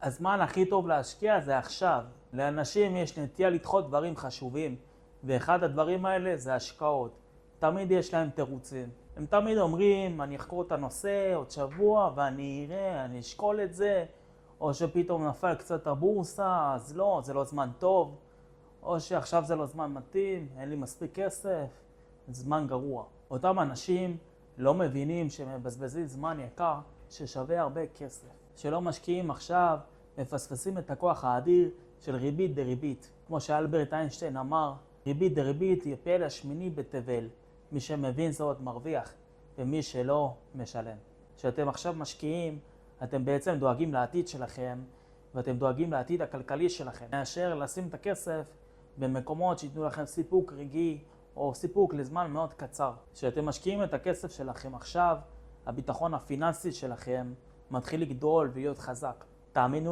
הזמן הכי טוב להשקיע זה עכשיו. לאנשים יש נטייה לדחות דברים חשובים, ואחד הדברים האלה זה השקעות. תמיד יש להם תירוצים. הם תמיד אומרים, אני אחקור את הנושא עוד שבוע ואני אראה, אני אשקול את זה, או שפתאום נפל קצת הבורסה, אז לא, זה לא זמן טוב, או שעכשיו זה לא זמן מתאים, אין לי מספיק כסף, זה זמן גרוע. אותם אנשים לא מבינים שהם מבזבזים זמן יקר ששווה הרבה כסף. שלא משקיעים עכשיו, מפספסים את הכוח האדיר של ריבית דריבית. כמו שאלברט איינשטיין אמר, ריבית דריבית היא הפלא השמיני בתבל. מי שמבין זאת מרוויח, ומי שלא משלם. כשאתם עכשיו משקיעים, אתם בעצם דואגים לעתיד שלכם, ואתם דואגים לעתיד הכלכלי שלכם. מאשר לשים את הכסף במקומות שיתנו לכם סיפוק רגעי, או סיפוק לזמן מאוד קצר. כשאתם משקיעים את הכסף שלכם עכשיו, הביטחון הפיננסי שלכם מתחיל לגדול ולהיות חזק. תאמינו לי,